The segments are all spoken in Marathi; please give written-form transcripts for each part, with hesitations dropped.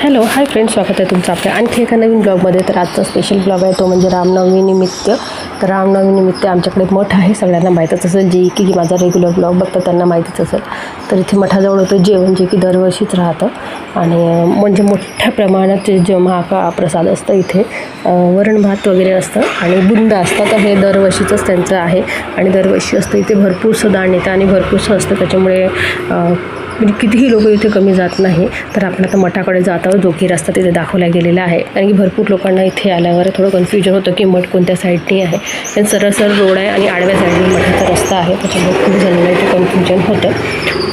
हॅलो हाय फ्रेंड्स, स्वागत आहे तुमचं आपल्या आणखी एका नवीन ब्लॉगमध्ये. तर आजचा स्पेशल ब्लॉग आहे तो म्हणजे रामनवमीनिमित्त. तर रामनवमीनिमित्त आमच्याकडे मठ आहे, सगळ्यांना माहीतच असेल. जे की माझा रेग्युलर ब्लॉग बघतं त्यांना माहीतच असेल. तर इथे मठाजवळ होतं जेवण, जे की दरवर्षीच राहतं आणि म्हणजे मोठ्या प्रमाणात जे महाप्रसाद असतं इथे. वरण भात वगैरे असतं आणि बुंद असतं. तर हे दरवर्षीचंच त्यांचं आहे आणि दरवर्षी असतं. इथे भरपूरसं दाण येतं आणि भरपूरसं असतं, त्याच्यामुळे म्हणजे कितीही लोक इथे कमी जात नाही. तर आपण आता मठाकडे जात आहोत, जो की रस्ता तिथे दाखवला गेलेला आहे. कारण की भरपूर लोकांना इथे आल्यावर थोडं कन्फ्युजन होतं की मठ कोणत्या साईडनी आहे. पण सरळ रोड आहे आणि आडव्या साईडनी मठाचा रस्ता आहे, त्याच्यामुळे खूप जणांना इथे कन्फ्युजन होतं.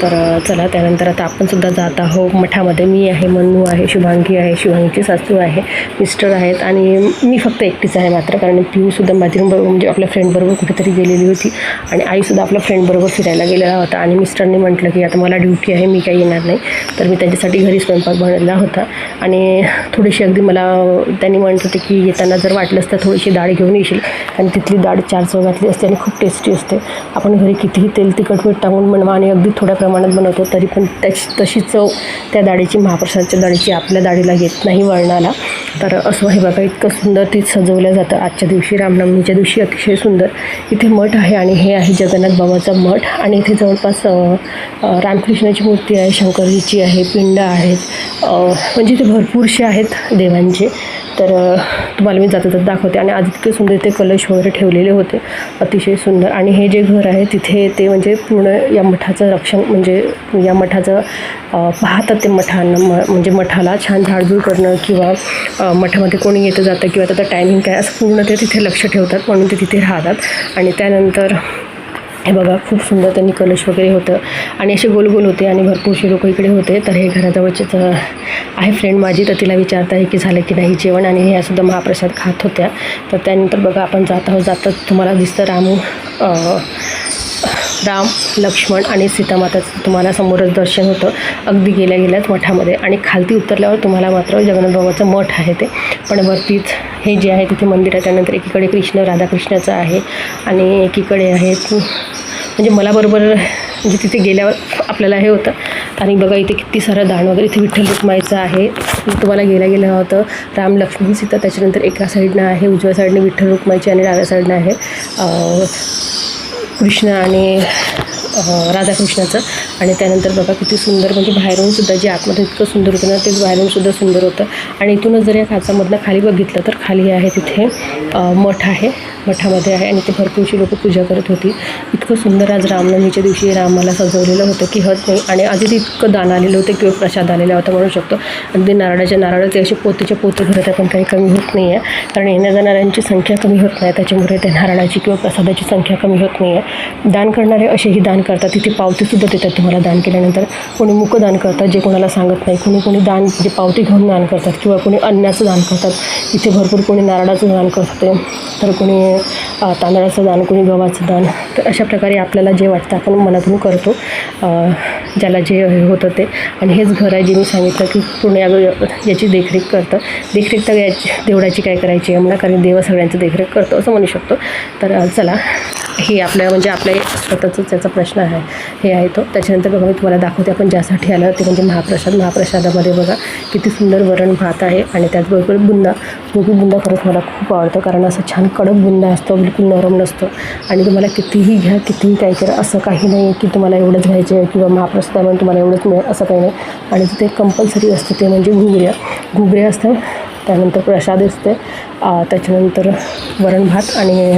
तर चला, त्यानंतर आता आपण सुद्धा जात आहोत मठामध्ये. मी आहे, मन्नू आहे, शुभांगी आहे, शुभांगीची सासू आहे, मिस्टर आहेत आणि मी फक्त एकटीच आहे मात्र. कारण पिऊसुद्धा माझ्याबरोबर म्हणजे आपल्या फ्रेंडबरोबर कुठेतरी गेलेली होती आणि आईसुद्धा आपल्या फ्रेंडबरोबर फिरायला गेलेला होता. आणि मिस्टरने म्हटलं की आता मला ड्युटी आहे, मी काही येणार नाही. तर मी त्यांच्यासाठी घरी स्वयंपाक बनवला होता आणि थोडीशी अगदी मला त्यांनी म्हणत होते की येताना जर वाटलंच तर थोडीशी डाळ घेऊन येशील. आणि तिथली डाळ 4 चौघातली असते आणि खूप टेस्टी असते. आपण घरी कितीही तेल तिखट मीठ टाकून बनवा आणि अगदी थोड्या प्रमाणात बनवतो तरी पण तशी चव त्या डाळीची, महाप्रसादच्या डाळीची आपल्या डाळीला येत नाही वळणाला. तर असं हे बघा, इतकं सुंदर ते सजवलं जातं आजच्या दिवशी, रामनवमीच्या दिवशी. अतिशय सुंदर इथे मठ आहे आणि हे आहे जगन्नाथ बाबाचा मठ. आणि इथे जवळपास रामकृष्णाची मूर्ती आहे, शंकरजीची आहे, पिंड आहेत, म्हणजे इथे भरपूरसे आहेत देवांचे. तर तुम्हाला मी जाता जाता दाखवते. आणि आज इतके सुंदर इथे कलश वगैरे ठेवलेले होते, अतिशय सुंदर. आणि हे जे घर आहे तिथे ते म्हणजे पूर्ण या मठाचं रक्षण, म्हणजे या मठाचं पाहतात ते मठांना, म्हणजे मठाला छान झाडझूड करणं किंवा मठामध्ये कोणी येतं जातं किंवा त्याचं टायमिंग काय असं पूर्ण ते तिथे लक्ष ठेवतात, म्हणून ते तिथे राहतात. आणि त्यानंतर हे बघा, खूप सुंदर त्यांनी कलश वगैरे होतं आणि असे गोल गोल होते आणि भरपूरसे लोक इकडे होते. तर हे घराजवळचेच आहे फ्रेंड माझी, तर तिला विचारता आहे की झालं की नाही जेवण. आणि ह्यासुद्धा महाप्रसाद खात होत्या. तर त्यानंतर बघा, आपण जाता तुम्हाला दिसतं राम, लक्ष्मण आणि सीतामाताचं तुम्हाला समोरच दर्शन होतं अगदी गेल्याच मठामध्ये. आणि खालती उतरल्यावर तुम्हाला मात्र जगन्नाथ बाबाचं मठ आहे ते. पण वरतीच हे जे आहे तिथे मंदिर आहे. त्यानंतर एकीकडे राधाकृष्णाचं आहे आणि एकीकडे आहेत, म्हणजे मला बरोबर म्हणजे तिथे गेल्यावर आपल्याला हे होतं. आणि बघा इथे किती सारं दान वगैरे, इथे विठ्ठल रुक्माईचं आहे. तुम्हाला गेलं होतं राम, लक्ष्मण, सीता. त्याच्यानंतर एका साईडनं आहे, उजव्या साईडने विठ्ठल रुक्माईची आणि डाव्या साईडनं आहे कृष्ण आणि राधाकृष्णाचं. आणि त्यानंतर बघा किती सुंदर, म्हणजे बाहेरूनसुद्धा जे आतमध्ये इतकं सुंदर होतं ना, तेच बाहेरूनसुद्धा सुंदर होतं. आणि इथूनच जर या काचामधनं खाली बघितलं तर खाली आहे तिथे मठ आहे, मठामध्ये आहे आणि ते भरपूरशी लोक पूजा करत होती. इतकं सुंदर आज रामनवमीच्या दिवशी रामाला सजवलेलं होतं की हद नाही. आणि आधी इतकं दान आलेलं होतं किंवा प्रसाद आलेला होता म्हणू शकतो. अगदी नारळ ते असे पोतेचे पोते भरत आहे, पण काही कमी होत नाही आहे. कारण येण्या जाणाऱ्यांची संख्या कमी होत नाही, त्याच्यामुळे त्या नारळाची किंवा प्रसादाची संख्या कमी होत नाही आहे. दान करणारे असेही दान करतात. तिथे पावतीसुद्धा देतात तुम्हाला दान केल्यानंतर. कोणी मुकदान करतात, जे कोणाला सांगत नाही. कोणी दान म्हणजे पावती घेऊन दान करतात किंवा कोणी अन्नाचं दान करतात. इथे भरपूर कोणी नारळाचं दान करते, तर कोणी तांदळाचं दान, कोणी गव्हाचं दान. तर अशा प्रकारे आपल्याला जे वाटतं आपण मनातून करतो, ज्याला जे होतं ते. आणि हेच घर आहे जे मी सांगितलं की पूर्ण याची देखरेख करतं. देखरेख तर देवळाची काय करायची आहे म्हणा, कारण देव सगळ्यांचं देखरेख करतो असं म्हणू शकतो. तर चला, हे आपल्या स्वतःचाच त्याचा प्रश्न आहे, हे आहे तो. त्याच्यानंतर बघा मी तुम्हाला दाखवते आपण ज्यासाठी आलं ते म्हणजे महाप्रसादामध्ये बघा किती सुंदर वरण भात आहे आणि त्याचबरोबर बुंदा. बुंदा खरंच मला खूप आवडतं, कारण असं छान कडक बुंदा असतो, बिलकुल नरम नसतो. आणि तुम्हाला कितीही घ्या, कितीही काय करा, असं काही नाही की तुम्हाला एवढंच घ्यायचं आहे किंवा महाप्रसादामध्ये तुम्हाला एवढंच मिळेल असं काही नाही. आणि तिथे कंपल्सरी असतं ते म्हणजे घुगऱ्या असतं, त्यानंतर प्रसाद असते, त्याच्यानंतर वरण भात आणि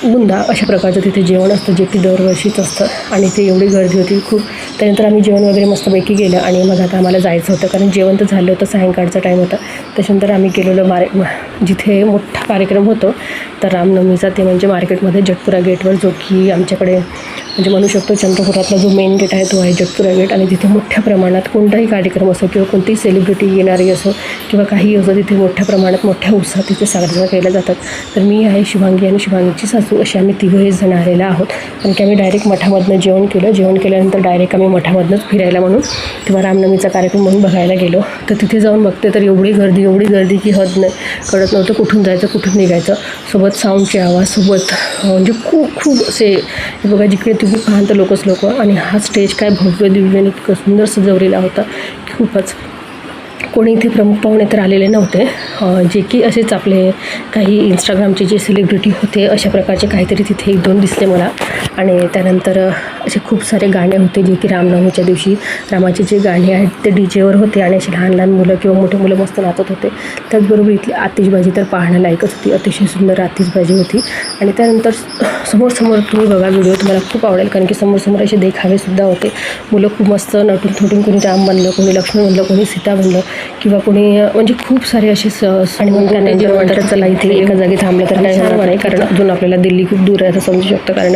बुंदा, अशा प्रकारचं तिथे जेवण असतं, जे की दरवर्षीच असतं. आणि ते एवढी गर्दी होती खूप. त्यानंतर आम्ही जेवण वगैरे मस्तपैकी गेलं आणि मग आता आम्हाला जायचं होतं, कारण जेवण तर झालं होतं, सायंकाळचा टाईम होता. त्याच्यानंतर आम्ही गेलेलो जिथे मोठा कार्यक्रम होतो तर रामनवमीचा, ते म्हणजे मार्केटमध्ये जटपुरा गेटवर, जो की आमच्याकडे म्हणजे म्हणू शकतो चंद्रपुरातला जो मेन गेट आहे तो आहे जटपुरा गेट. आणि तिथे मोठ्या प्रमाणात कोणताही कार्यक्रम असो किंवा कोणतीही सेलिब्रिटी येणारी असो किंवा काही असो, तिथे मोठ्या प्रमाणात मोठ्या उत्साहात तिथे साजरा केल्या जातात. तर मी आहे, शुभांगी आणि शुभांगीची सासू, असे आम्ही 3 जण आलेला आहोत. कारण की आम्ही डायरेक्ट मठामधनं जेवण केल्यानंतर डायरेक्ट आम्ही मठामधनंच फिरायला म्हणून किंवा रामनवमीचा कार्यक्रम म्हणून बघायला गेलो. तर तिथे जाऊन बघते तर एवढी गर्दी की हद नाही, कळत नव्हतं कुठून जायचं कुठून निघायचं. सोबत साऊंडचे आवाज, सोबत म्हणजे खूप असे बघा, जिकडे तुम्ही पाहता लोक. आणि हा स्टेज काय भव्य दिव्य इतकं सुंदर सजवलेला होता, खूपच. कोणी इथे प्रमुख पाहुणे तर आलेले नव्हते, जे की असेच आपले काही इंस्टाग्रामचे जे सेलिब्रिटी होते अशा प्रकारचे काहीतरी तिथे 1-2 दिसले मला. आणि त्यानंतर असे खूप सारे गाणे होते जे की रामनवमीच्या दिवशी रामाचे जे गाणे आहेत ते डीजेवर होते आणि अशी लहान लहान मुलं किंवा मोठे मुलं मस्त नाचत होते. त्याचबरोबर इथली आतिषबाजी तर पाहण्यालायकच होती, अतिशय सुंदर आतिषबाजी होती. आणि त्यानंतर समोर तुम्ही बघा व्हिडिओ, तुम्हाला खूप आवडेल, कारण की समोर असे देखावेसुद्धा होते. मुलं खूप मस्त नटून थोटून, कोणी राम बनलं, कोणी लक्ष्मण बनलं, कोणी सीता बनलं किंवा कोणी म्हणजे खूप सारे असे आणि मग त्यानंतर म्हणतात चला इथे एका जागी थांबलं तर काय होणार नाही, कारण अजून आपल्याला दिल्ली खूप दूर आहे असं समजू शकतं, कारण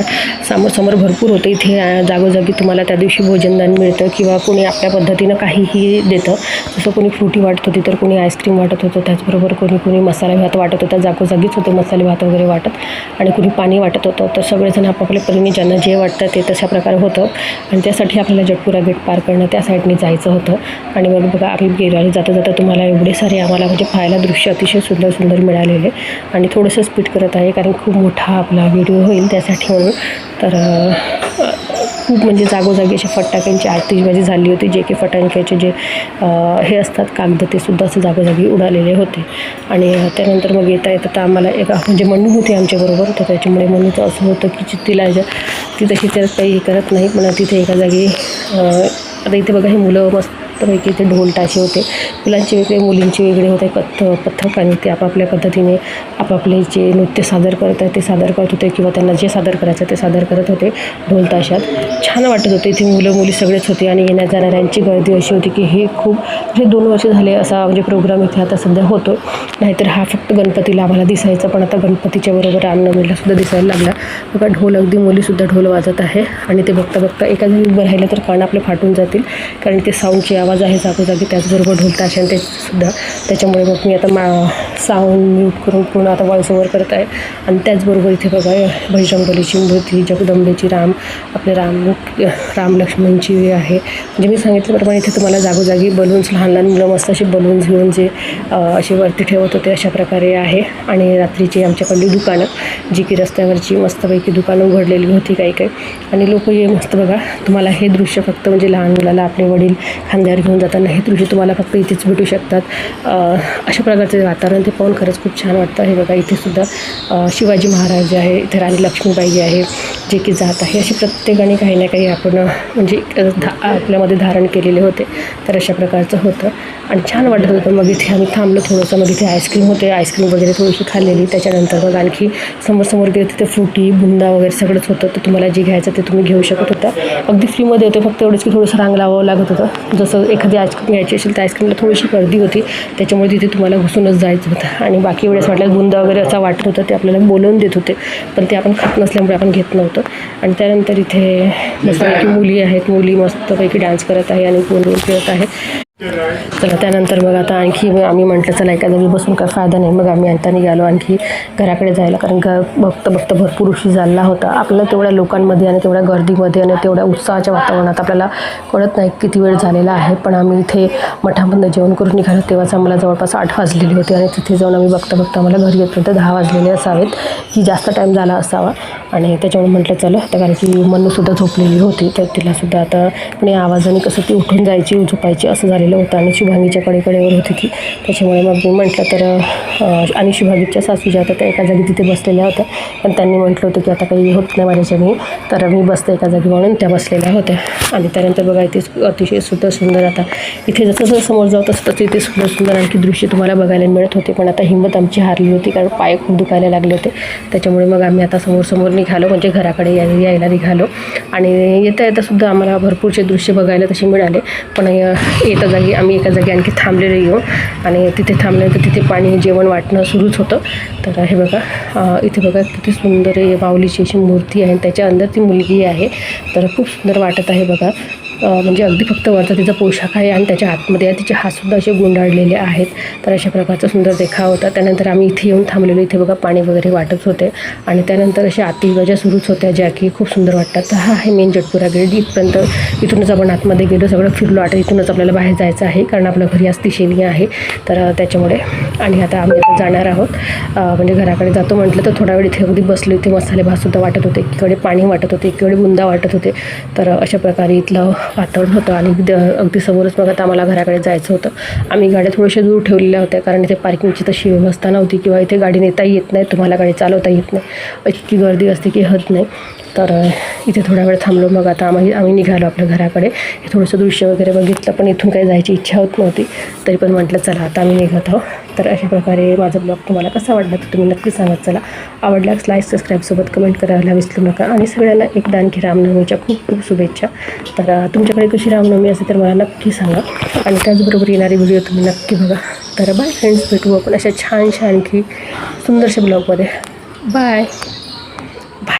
समोर भरपूर होतं. इथे जागोजागी तुम्हाला त्या दिवशी भोजनदान मिळतं किंवा कोणी आपल्या पद्धतीनं काहीही देतं. जसं कोणी फ्रुटी वाटत होती तर कोणी आईस्क्रीम वाटत होतं, त्याचबरोबर कोणी मसाला भात वाटत होता, जागोजागीच होते मसाले भात वगैरे वाटत, आणि कोणी पाणी वाटत होतं. तर सगळेजण आपापल्या परीने ज्यांना जे वाटतं ते तशा प्रकारे होतं. आणि त्यासाठी आपल्याला जटपुरा गेट पार करणं त्या साईडने जायचं होतं. आणि मग बघा आम्ही गेलो आणि जाता तुम्हाला एवढे सारे आम्हाला म्हणजे पाहायला दृश्य अतिशय सुंदर मिळालेले. आणि थोडंसं स्पीड करत आहे कारण खूप मोठा आपला व्हिडिओ होईल त्यासाठी म्हणून. तर खूप म्हणजे जागोजागी असे फटाक्यांची आतिषबाजी झाली होती, जे की फटाक्याचे जे हे असतात कागद ते सुद्धा असे जागोजागी उडालेले होते. आणि त्यानंतर मग येता आम्हाला एक म्हणजे मन्नू होती आमच्याबरोबर, तर त्याच्यामुळे मन्नूचं असं होतं की ती तशी तर काही करत नाही, पण तिथे एका जागी आता इथे बघा हे मुलं मस्तपैकी ते ढोल ताशे होते, मुलांचे वेगळे मुलींचे वेगळे होते पथक, आणि ते आपापल्या पद्धतीने आपापले जे नृत्य सादर करत आहेत ते सादर करत होते किंवा त्यांना जे सादर करायचं ते सादर करत होते ढोल ताशात. छान वाटत होते. इथे मुलं मुली सगळेच होते आणि येण्या जाणाऱ्यांची गर्दी अशी होती की हे खूप म्हणजे 2 वर्ष झाले असा म्हणजे प्रोग्राम इथे आता सध्या होतो. नाहीतर हा फक्त गणपतीला आम्हाला दिसायचा, पण आता गणपतीच्या बरोबर रामनवमीला सुद्धा दिसायला लागला. बघा ढोल, अगदी मुलीसुद्धा ढोल वाजत आहे. आणि ते बघता एका जागी उभं राहिलं तर कान आपले फाटून जातील, कारण ते साऊंडचे आवाज आहे जागोजागी, त्याचबरोबर ढोल ताशे आणि ते सुद्धा. त्याच्यामुळे मग मी आता साऊंड म्यूट करून पूर्ण आता व्हॉइस ओव्हर करत आहे. आणि त्याचबरोबर इथे बघा बजरंगबलीची मूर्ती, जगदंबेची आपले राम लक्ष्मणची आहे. म्हणजे मी सांगितल्याप्रमाणे इथे तुम्हाला जागोजागी बलून्स, लहान मुलं मस्त असे बलून्स घेऊन जे असे वरती ठेवत होते अशा प्रकारे आहे. आणि रात्रीची आमच्याकडली दुकानं, जी की रस्त्यावरची मस्तपैकी दुकानं उघडलेली होती काही. आणि लोक हे मस्त बघा, तुम्हाला हे दृश्य फक्त म्हणजे लहान मुलाला आपले वडील खांद्यावर घेऊन जाताना हे दृश्य तुम्हाला फक्त इथेच भेटू शकतात. अशा प्रकारचे वातावरण ते पाहून खरंच खूप छान वाटतं. हे बघा इथे सुद्धा शिवाजी महाराज आहे, इथे राणी लक्ष्मीबाई आहे जे की जात आहे. अशी प्रत्येकाने काही ना काही आपण म्हणजे आपल्यामध्ये धारण केलेले होते, तर अशा प्रकारचं होतं आणि छान वाटत होतं. मग इथे आम्ही थांबलो थोडंसं, मग इथे आईस्क्रीम होते, आईस्क्रीम वगैरे थोडीशी खाल्लेली. त्याच्यानंतर मग आणखी समोर गेले तिथे फ्रुटी, बुंदा वगैरे सगळंच होतं, तर तुम्हाला जे घ्यायचं ते तुम्ही घेऊ शकत होता. अगदी फ्रीमध्ये होते, फक्त एवढंच की थोडंसं रांग लावावं लागत होतं. जसं एखादी आईस्क्रीम घ्यायची असेल तर आईस्क्रीमला थोडीशी गर्दी होती, त्याच्यामुळे तिथे तुम्हाला घुसूनच जायचं होतं. आणि बाकी वेळेस वाटलं बुंदा वगैरे असं वाटत होतं, ते आपल्याला बोलवून देत होते, पण ते आपण खात नसल्यामुळे आपण घेत नव्हतं. आणि त्यानंतर इथे मस्तपैकी मुली आहेत, मुली मस्तपैकी डान्स करत आहे आणि गोल खेळत आहे. चला त्यानंतर मग आता आणखी आम्ही म्हटलं चला एका जागी बसून काय फायदा नाही, मग आम्ही आता निघालो आणखी घराकडे जायला, कारण बघता भरपूर उशीर झाला होता. आपल्याला तेवढ्या लोकांमध्ये आणि तेवढ्या गर्दीमध्ये आणि तेवढ्या उत्साहाच्या वातावरणात आपल्याला कळत नाही किती वेळ झालेला आहे. पण आम्ही इथे मठामध्ये जेवण करून निघालो तेव्हाच आम्हाला जवळपास 8 वाजलेली होती आणि तिथे जाऊन आम्ही बघता आम्हाला घरी येतो तर 10 वाजलेले असावेत, की जास्त टाईम झाला असावा. आणि त्याच्यामुळे म्हटलं चला आता, कारण की मन्नूसुद्धा झोपलेली होती, तर तिलासुद्धा आता पण या आवाजाने कसं ती उठून जायची झोपायची असं झालेलं होतं. आणि शुभांगीच्या कडेवर होती ती, त्याच्यामुळे मग मी म्हटलं तर आणि शुभांगीच्या सासू ज्या होत्या त्या एका जागी तिथे बसलेल्या होत्या, पण त्यांनी म्हटलं होतं की आता काही होत नाही माझ्याच्याने, तर मी बसते एका जागी म्हणून त्या बसलेल्या होत्या. आणि त्यानंतर बघा इथे अतिशय सुंदर आता इथे जसं समोर जाऊ तसं इथे सुंदर आणखी दृश्य तुम्हाला बघायला मिळत होते. पण आता हिंमत आमची हारली होती, कारण पाय खूप दुखायला लागले होते. त्याच्यामुळे मग आम्ही आता समोर निघालो, म्हणजे घराकडे यायला निघालो. आणि येता सुद्धा आम्हाला भरपूरचे दृश्य बघायला तसे मिळाले. पण आम्ही एका जागी आणखी थांबलेले येऊ, आणि तिथे थांबल्यानंतर तिथे पाणी जेवण वाटणं सुरूच होतं. तर हे बघा इथे बघा किती सुंदर माऊलीची अशी मूर्ती आहे, त्याच्या अंदर ती मुलगी आहे, तर खूप सुंदर वाटत आहे बघा. म्हणजे अगदी फक्त वरचा तिचा पोशाख आहे आणि त्याच्या हातमध्ये तिचे हातसुद्धा असे गुंडाळलेले आहेत, तर अशा प्रकारचा सुंदर देखाव होता. त्यानंतर आम्ही इथे येऊन थांबलेलो, इथे बघा पाणी वगैरे वाटत होते. आणि त्यानंतर अशा आतिषबाज्या सुरूच होत्या, ज्या की खूप सुंदर वाटतात. तर हा आहे मेन जटपुरा गेट. इथूनच आपण आतमध्ये गेलो, सगळं फिरलो. आता इथूनच आपल्याला बाहेर जायचं आहे, कारण आपलं घरी आज तिशेनी आहे, तर त्याच्यामुळे. आणि आता आम्ही जाणार आहोत, म्हणजे घराकडे जातो म्हटलं तर थोडा वेळ इथे अगदी बसलो. इथे मसाले भातसुद्धा वाटत होते, एकीकडे पाणी वाटत होते, एकीकडे बुंदा वाटत होते, तर अशा प्रकारे इथलं वातावरण होतं आणि अगदी समोरच मग आता आम्हाला घराकडे जायचं होतं. आम्ही गाड्या थोड्याशा दूर ठेवलेल्या होत्या कारण इथे पार्किंगची तशी व्यवस्था नव्हती किंवा इथे गाडी नेता येत नाही, तुम्हाला गाडी चालवता येत नाही, इतकी गर्दी असते की हद नाही. तर इथे थोडा वेळ थांबलो. मग आता आम्ही निघालो आपल्या घराकडे. हे थोडंसं दृश्य वगैरे बघितलं पण इथून काही जायची इच्छा होत नव्हती, तरी पण म्हटलं चला आता आम्ही निघत आहोत. तर अशा प्रकारे माझा ब्लॉग तुम्हाला कसा वाटला तर तुम्ही नक्की सांगत चला. आवडल्यास लाईक सबस्क्राईबसोबत कमेंट करायला विसरू नका. आणि सगळ्यांना एकदा आणखी रामनवमीच्या खूप खूप शुभेच्छा. तर तुमच्याकडे कशी रामनवमी असते तर मला नक्की सांगा आणि त्याचबरोबर येणारी व्हिडिओ तुम्ही नक्की बघा. तर बाय फ्रेंड्स, भेटू आपण अशा छानशा आणखी सुंदरशा ब्लॉगमध्ये. बाय.